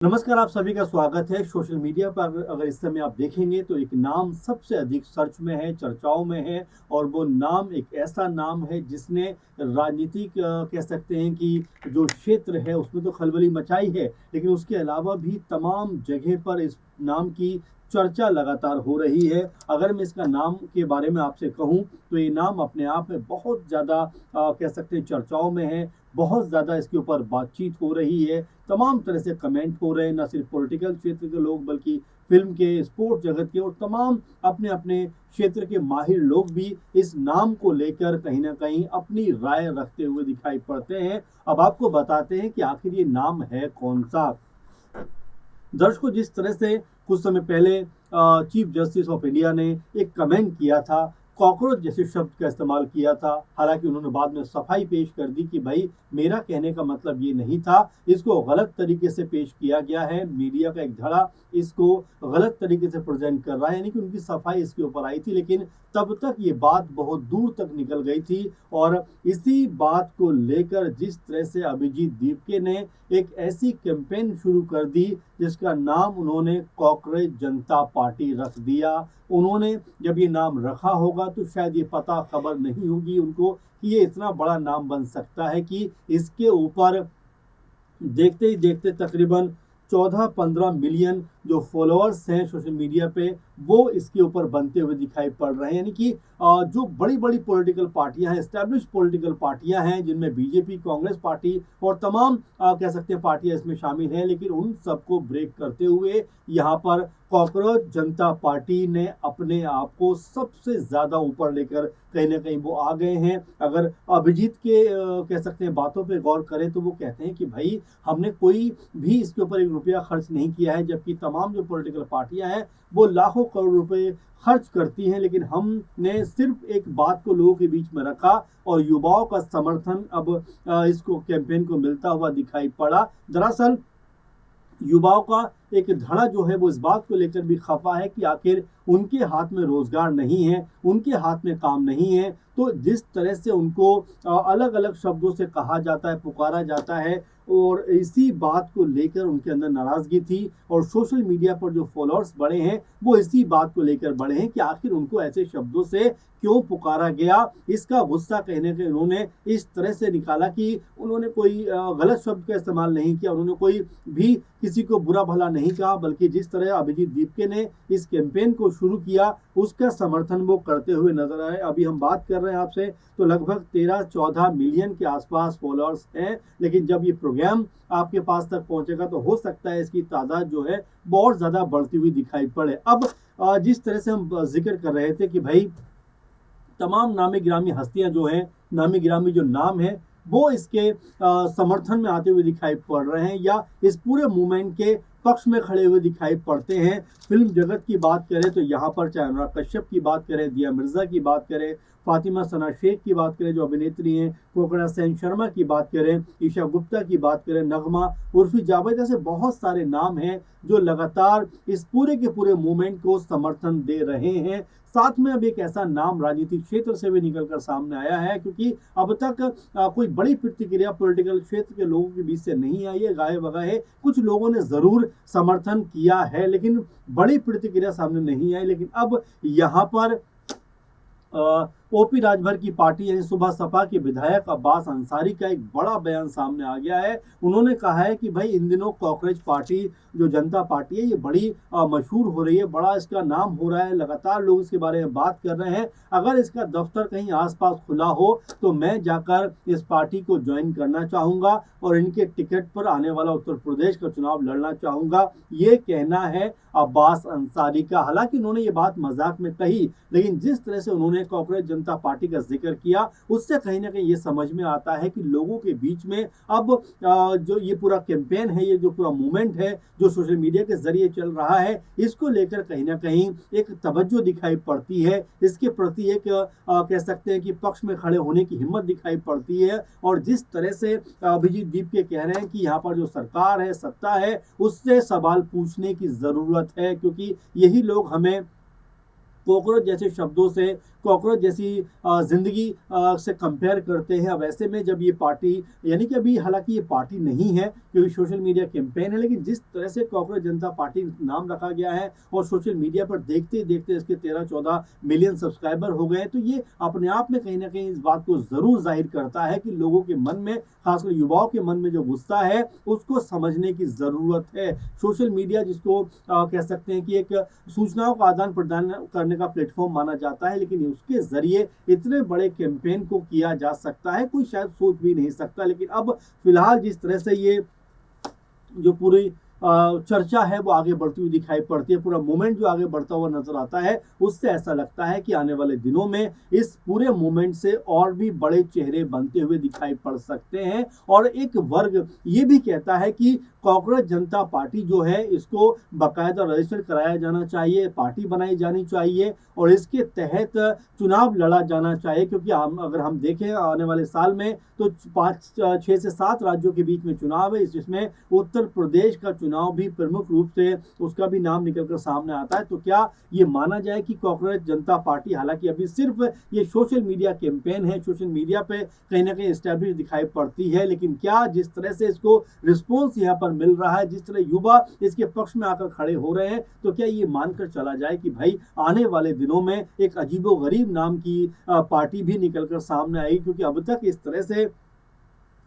नमस्कार, आप सभी का स्वागत है। सोशल मीडिया पर अगर इस समय आप देखेंगे तो एक नाम सबसे अधिक सर्च में है, चर्चाओं में है और वो नाम एक ऐसा नाम है जिसने राजनीतिक कह सकते हैं कि जो क्षेत्र है उसमें तो खलबली मचाई है, लेकिन उसके अलावा भी तमाम जगह पर इस नाम की चर्चा लगातार हो रही है। अगर मैं इसका नाम के बारे में आपसे कहूँ तो ये नाम अपने आप में बहुत ज़्यादा कह सकते हैं चर्चाओं में है, बहुत ज़्यादा इसके ऊपर बातचीत हो रही है, तमाम तरह से कमेंट हो रहे हैं, ना सिर्फ पॉलिटिकल क्षेत्र के लोग बल्कि फिल्म के, स्पोर्ट्स जगत के और तमाम अपने अपने क्षेत्र के माहिर लोग भी इस नाम को लेकर कहीं ना कहीं अपनी राय रखते हुए दिखाई पड़ते हैं। अब आपको बताते हैं कि आखिर ये नाम है कौन सा। दर्शकों, जिस तरह से कुछ समय पहले चीफ जस्टिस ऑफ इंडिया ने एक कमेंट किया था, कॉकरोच जैसे शब्द का इस्तेमाल किया था, हालांकि उन्होंने बाद में सफाई पेश कर दी कि भाई मेरा कहने का मतलब ये नहीं था, इसको गलत तरीके से पेश किया गया है, मीडिया का एक धड़ा इसको गलत तरीके से प्रेजेंट कर रहा है, यानी कि उनकी सफाई इसके ऊपर आई थी। लेकिन तब तक ये बात बहुत दूर तक निकल गई थी और इसी बात को लेकर जिस तरह से अभिजीत दीपके ने एक ऐसी कैंपेन शुरू कर दी जिसका नाम उन्होंने कॉकरोच जनता पार्टी रख दिया। उन्होंने जब ये नाम रखा होगा तो शायद ये पता खबर नहीं होगी उनको कि ये इतना बड़ा नाम बन सकता है कि इसके ऊपर देखते ही देखते तकरीबन 14-15 मिलियन जो फॉलोअर्स हैं सोशल मीडिया पे वो इसके ऊपर बनते हुए दिखाई पड़ रहे हैं। यानी कि जो बड़ी बड़ी पॉलिटिकल पार्टियां हैं, एस्टैब्लिश पॉलिटिकल पार्टियां हैं जिनमें बीजेपी, कांग्रेस पार्टी और तमाम कह सकते हैं पार्टियां इसमें शामिल हैं, लेकिन उन सबको ब्रेक करते हुए यहाँ पर कॉकरोच जनता पार्टी ने अपने आप को सबसे ज्यादा ऊपर लेकर कहीं ना कहीं वो आ गए हैं। अगर अभिजीत के कह सकते हैं बातों पे गौर करें तो वो कहते हैं कि भाई हमने कोई भी इसके ऊपर एक रुपया खर्च नहीं किया है, जबकि तमाम जो पॉलिटिकल पार्टियां हैं वो लाखों करोड़ रुपए खर्च करती हैं, लेकिन हमने सिर्फ एक बात को लोगों के बीच में रखा और युवाओं का समर्थन अब इसको कैंपेन को मिलता हुआ दिखाई पड़ा। दरअसल युवाओं का एक धड़ा जो है वो इस बात को लेकर भी खफा है कि आखिर उनके हाथ में रोजगार नहीं है, उनके हाथ में काम नहीं है, तो जिस तरह से उनको अलग अलग शब्दों से कहा जाता है, पुकारा जाता है और इसी बात को लेकर उनके अंदर नाराजगी थी और सोशल मीडिया पर जो फॉलोअर्स बढ़े हैं वो इसी बात को लेकर बढ़े हैं कि आखिर उनको ऐसे शब्दों से क्यों पुकारा गया। इसका गुस्सा कहने के उन्होंने इस तरह से निकाला कि उन्होंने कोई गलत शब्द का इस्तेमाल नहीं किया, उन्होंने कोई भी किसी को बुरा भला नहीं कहा, बल्कि जिस तरह अभिजीत दीपके ने इस कैंपेन को शुरू किया उसका समर्थन वो करते हुए नजर आए। अभी हम बात कर रहे हैं आपसे तो लगभग 13-14 मिलियन के आसपास फॉलोअर्स हैं, लेकिन जब ये प्रोग्राम आपके पास तक पहुंचेगा तो हो सकता है इसकी तादाद जो है बहुत ज्यादा बढ़ती हुई दिखाई पड़े। अब जिस तरह से हम जिक्र कर रहे थे कि भाई तमाम नामी गिरामी हस्तियां जो हैं, नामी गिरामी जो नाम है वो इसके समर्थन में आते हुए दिखाई पड़ रहे हैं या इस पूरे मूवमेंट के पक्ष में खड़े हुए दिखाई पड़ते हैं। फिल्म जगत की बात करें तो यहाँ पर चाहे अनुराग कश्यप की बात करें, दिया मिर्जा की बात करें, फातिमा सना शेख की बात करें जो अभिनेत्री हैं, कोकणा सेन शर्मा की बात करें, ईशा गुप्ता की बात करें, नगमा उर्फी जावेद, ऐसे बहुत सारे नाम हैं जो लगातार इस पूरे के पूरे मूवमेंट को समर्थन दे रहे हैं। साथ में अब एक ऐसा नाम राजनीतिक क्षेत्र से भी निकलकर सामने आया है, क्योंकि अब तक कोई बड़ी प्रतिक्रिया पॉलिटिकल क्षेत्र के लोगों के बीच से नहीं आई है। गाये बगाए कुछ लोगों ने जरूर समर्थन किया है लेकिन बड़ी प्रतिक्रिया सामने नहीं आई। लेकिन अब यहाँ पर ओपी राजभर की पार्टी यानी सुबह सपा के विधायक अब्बास अंसारी का एक बड़ा बयान सामने आ गया है। उन्होंने कहा है कि भाई इन दिनों कॉकरोच पार्टी जो जनता पार्टी है ये बड़ी मशहूर हो रही है, बड़ा इसका नाम हो रहा है, लगातार लोग इसके बारे में बात कर रहे हैं। अगर इसका दफ्तर कहीं आसपास खुला हो तो मैं जाकर इस पार्टी को ज्वाइन करना चाहूंगा और इनके टिकट पर आने वाला उत्तर प्रदेश का चुनाव लड़ना चाहूंगा, ये कहना है अब्बास अंसारी का। हालांकि उन्होंने ये बात मजाक में कही, लेकिन जिस तरह से उन्होंने कॉकरोच जनता पार्टी का जिक्र किया उससे कहीं ना कहीं ये समझ में आता है कि लोगों के बीच में अब जो ये पूरा कैंपेन है, ये जो पूरा मूवमेंट है जो सोशल मीडिया के जरिए चल रहा है, इसको लेकर कहीं ना कहीं एक तवज्जो दिखाई पड़ती है, इसके प्रति एक कह सकते हैं कि पक्ष में खड़े होने की हिम्मत दिखाई पड़ती है। और जिस तरह से अभिजीत दीपके कह रहे हैं कि यहाँ पर जो सरकार है, सत्ता है, उससे सवाल पूछने की जरूरत है, क्योंकि यही लोग हमें कॉकरोच जैसे शब्दों से कॉकरोच जैसी ज़िंदगी से कंपेयर करते हैं। अब ऐसे में जब ये पार्टी, यानी कि अभी हालांकि ये पार्टी नहीं है क्योंकि सोशल मीडिया कैंपेन है, लेकिन जिस तरह से कॉकरोच जनता पार्टी नाम रखा गया है और सोशल मीडिया पर देखते देखते इसके 13-14 मिलियन सब्सक्राइबर हो गए, तो ये अपने आप में कहीं ना कहीं इस बात को ज़रूर जाहिर करता है कि लोगों के मन में, खासकर युवाओं के मन में जो गुस्सा है उसको समझने की ज़रूरत है। सोशल मीडिया जिसको कह सकते हैं कि एक सूचनाओं का आदान प्रदान करने का प्लेटफॉर्म माना जाता है, लेकिन उसके ज़रिए इतने बड़े कैंपेन को किया जा सकता है कोई शायद सोच भी नहीं सकता। लेकिन अब फिलहाल जिस तरह से ये जो पूरी चर्चा है वो आगे बढ़ती हुई दिखाई पड़ती है, पूरा मूवमेंट जो आगे बढ़ता हुआ नजर आता है, उससे ऐसा लगता है कि आने वाले दिनों में इस पूरे मूवमेंट से और भी बड़े चेहरे बनते हुए दिखाई पड़ सकते हैं। और एक वर्ग ये भी कहता है कि कॉकरोच जनता पार्टी जो है इसको बाकायदा रजिस्टर कराया जाना चाहिए, पार्टी बनाई जानी चाहिए और इसके तहत चुनाव लड़ा जाना चाहिए, क्योंकि अगर हम देखें आने वाले साल में तो 6 से 7 राज्यों के बीच में चुनाव है, जिसमें उत्तर प्रदेश का चुनाव भी प्रमुख रूप से उसका भी नाम निकलकर सामने आता है। तो क्या ये माना जाए कि कॉकरोच जनता पार्टी, हालांकि अभी सिर्फ ये सोशल मीडिया कैंपेन है, सोशल मीडिया पे कहीं ना कहीं एस्टैब्लिश दिखाई पड़ती है, लेकिन क्या जिस तरह से इसको रिस्पॉन्स यहाँ पर मिल रहा है, जिस तरह युवा इसके पक्ष में आकर खड़े हो रहे हैं, तो क्या ये मानकर चला जाए कि भाई आने वाले दिनों में एक अजीबोगरीब नाम की पार्टी भी निकलकर सामने आएगी, क्योंकि अब तक इस तरह से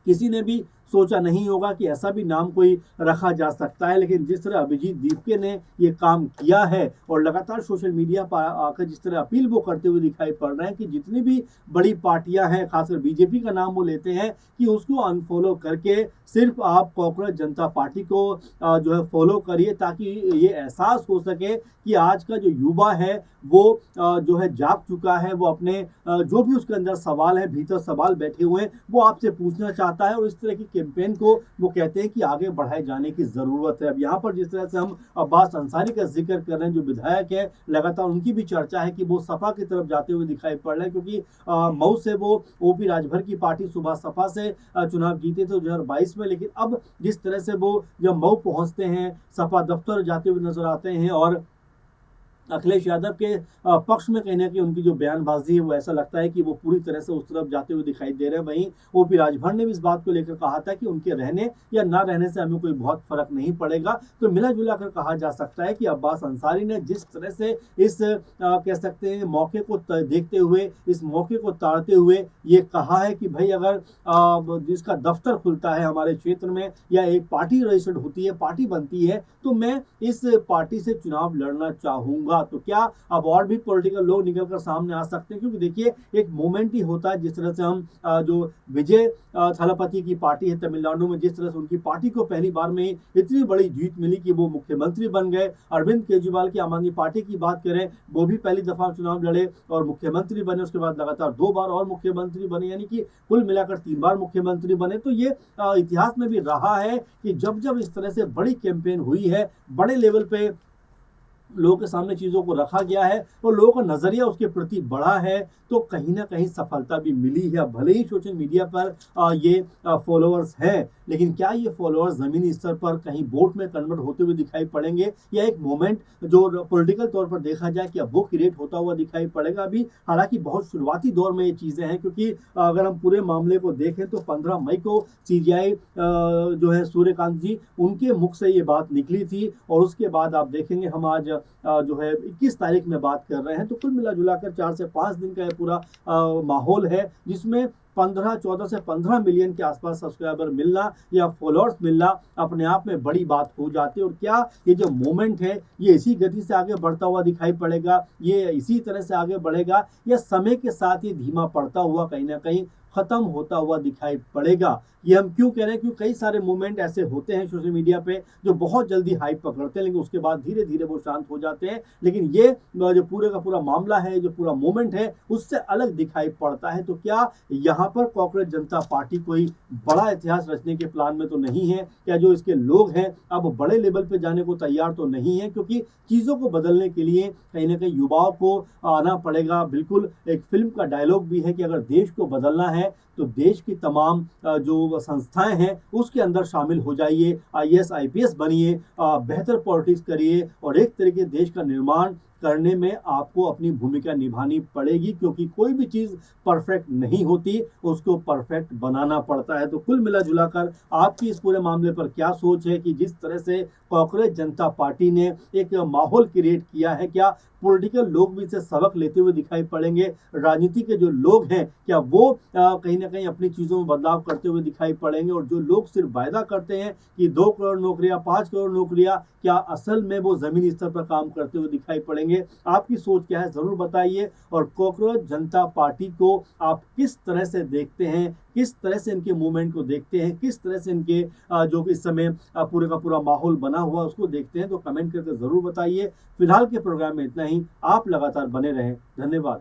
किसी ने भी सोचा नहीं होगा कि ऐसा भी नाम कोई रखा जा सकता है। लेकिन जिस तरह अभिजीत दीपके ने ये काम किया है और लगातार सोशल मीडिया पर आकर जिस तरह अपील वो करते हुए दिखाई पड़ रहे हैं कि जितनी भी बड़ी पार्टियां हैं, खासकर बीजेपी का नाम वो लेते हैं कि उसको अनफॉलो करके सिर्फ आप कॉकरोच जनता पार्टी को जो है फॉलो करिए, ताकि ये एहसास हो सके कि आज का जो युवा है वो जो है जाग चुका है, वो अपने जो भी उसके अंदर सवाल है, भीतर सवाल बैठे हुए हैं, वो आपसे पूछना चाहता है और इस तरह की कैंपेन को वो कहते हैं कि आगे बढ़ाए जाने की ज़रूरत है। अब यहाँ पर जिस तरह से हम अब्बास अंसारी का जिक्र कर रहे हैं, जो विधायक है, लगातार उनकी भी चर्चा है कि वो सपा की तरफ जाते हुए दिखाई पड़ रहे हैं, क्योंकि मऊ से वो ओपी राजभर की पार्टी सुबह सपा से चुनाव जीते थे 2022 में, लेकिन अब जिस तरह से वो जब मऊ पहुंचते हैं, सपा दफ्तर जाते हुए नजर आते हैं और अखिलेश यादव के पक्ष में कहीं ना कहीं उनकी जो बयानबाजी है वो ऐसा लगता है कि वो पूरी तरह से उस तरफ जाते हुए दिखाई दे रहे हैं। वहीं ओपी राजभर ने भी इस बात को लेकर कहा था कि उनके रहने या ना रहने से हमें कोई बहुत फर्क नहीं पड़ेगा। तो मिला जुला कर कहा जा सकता है कि अब्बास अंसारी ने जिस तरह से इस कह सकते हैं मौके को देखते हुए, इस मौके को ताड़ते हुए ये कहा है कि भाई अगर जिसका दफ्तर खुलता है हमारे क्षेत्र में या एक पार्टी रजिस्टर्ड होती है, पार्टी बनती है, तो मैं इस पार्टी से चुनाव लड़ना चाहूंगा। तो क्या अब और भी पॉलिटिकल लोग निकलकर सामने आ सकते हैं, क्योंकि देखिए एक मोमेंट ही होता है। जिस तरह से हम जो विजय थलापति की पार्टी है तमिलनाडु में, जिस तरह से उनकी पार्टी को पहली बार में इतनी बड़ी जीत मिली कि वो मुख्यमंत्री बन गए। अरविंद केजरीवाल की आम आदमी पार्टी की बात करें, वो भी पहली दफा चुनाव लड़े और मुख्यमंत्री बने, उसके बाद लगातार 2 बार और मुख्यमंत्री बने, यानी कि कुल मिलाकर 3 बार मुख्यमंत्री बने। तो ये इतिहास में भी रहा है कि जब जब इस तरह से बड़ी कैंपेन हुई है, बड़े लेवल पे लोगों के सामने चीज़ों को रखा गया है और लोगों का नज़रिया उसके प्रति बढ़ा है, तो कहीं ना कहीं सफलता भी मिली है। भले ही सोशल मीडिया पर ये फॉलोअर्स हैं, लेकिन क्या ये फॉलोअर्स ज़मीनी स्तर पर कहीं वोट में कन्वर्ट होते हुए दिखाई पड़ेंगे, या एक मोमेंट जो पॉलिटिकल तौर पर देखा जाए कि अब वो क्रिएट होता हुआ दिखाई पड़ेगा। अभी हालांकि बहुत शुरुआती दौर में ये चीज़ें हैं, क्योंकि अगर हम पूरे मामले को देखें तो 15 मई को सीजीआई जो है सूर्यकांत जी, उनके मुख से ये बात निकली थी और उसके बाद आप देखेंगे हम आज जो है 21 तारीख में बात कर रहे हैं, तो कुल मिला जुलाकर 4 से 5 दिन का ये पूरा माहौल है, जिसमें 14 से 15 मिलियन के आसपास सब्सक्राइबर मिलना या फॉलोअर्स मिलना अपने आप में बड़ी बात हो जाती है। और क्या ये जो मोमेंट है ये इसी गति से आगे बढ़ता हुआ दिखाई पड़ेगा, ये इसी तरह से आगे बढ़ेगा, या समय के साथ ये धीमा पड़ता हुआ कहीं ना कहीं खत्म होता हुआ दिखाई पड़ेगा? ये हम क्यों कह रहे हैं? क्योंकि कई सारे मूवमेंट ऐसे होते हैं सोशल मीडिया पे जो बहुत जल्दी हाइप पकड़ते हैं, लेकिन उसके बाद धीरे धीरे वो शांत हो जाते हैं। लेकिन ये जो पूरे का पूरा मामला है, जो पूरा मूवमेंट है, उससे अलग दिखाई पड़ता है। तो क्या यहाँ पर कॉकरोच जनता पार्टी कोई बड़ा इतिहास रचने के प्लान में तो नहीं है? क्या जो इसके लोग हैं अब बड़े लेवल पे जाने को तैयार तो नहीं है? क्योंकि चीज़ों को बदलने के लिए कहीं ना कहीं युवाओं को आना पड़ेगा। बिल्कुल एक फिल्म का डायलॉग भी है कि अगर देश को बदलना है तो देश की तमाम जो संस्थाएं हैं उसके अंदर शामिल हो जाइए, IAS IPS बनिए, बेहतर पॉलिटिक्स करिए और एक तरीके देश का निर्माण करने में आपको अपनी भूमिका निभानी पड़ेगी, क्योंकि कोई भी चीज़ परफेक्ट नहीं होती, उसको परफेक्ट बनाना पड़ता है। तो कुल मिला-जुला कर आपकी इस पूरे मामले पर क्या सोच है कि जिस तरह से कांग्रेस जनता पार्टी ने एक माहौल क्रिएट किया है, क्या पॉलिटिकल लोग भी इसे सबक लेते हुए दिखाई पड़ेंगे? राजनीति के जो लोग हैं, क्या वो कहीं न कहीं अपनी चीज़ों में बदलाव करते हुए दिखाई पड़ेंगे? और जो लोग सिर्फ वायदा करते हैं कि 2 करोड़ नौकरियाँ, 5 करोड़ नौकरियाँ, क्या असल में वो ज़मीनी स्तर पर काम करते हुए दिखाई पड़ेंगे? आपकी सोच क्या है, ज़रूर बताइए। और कांग्रेस जनता पार्टी को आप किस तरह से देखते हैं? किस तरह से इनके मूवमेंट को देखते हैं? किस तरह से इनके जो इस समय पूरे का पूरा माहौल बना हुआ उसको देखते हैं? तो कमेंट करके ज़रूर बताइए। फिलहाल के प्रोग्राम में इतना ही। आप लगातार बने रहें। धन्यवाद।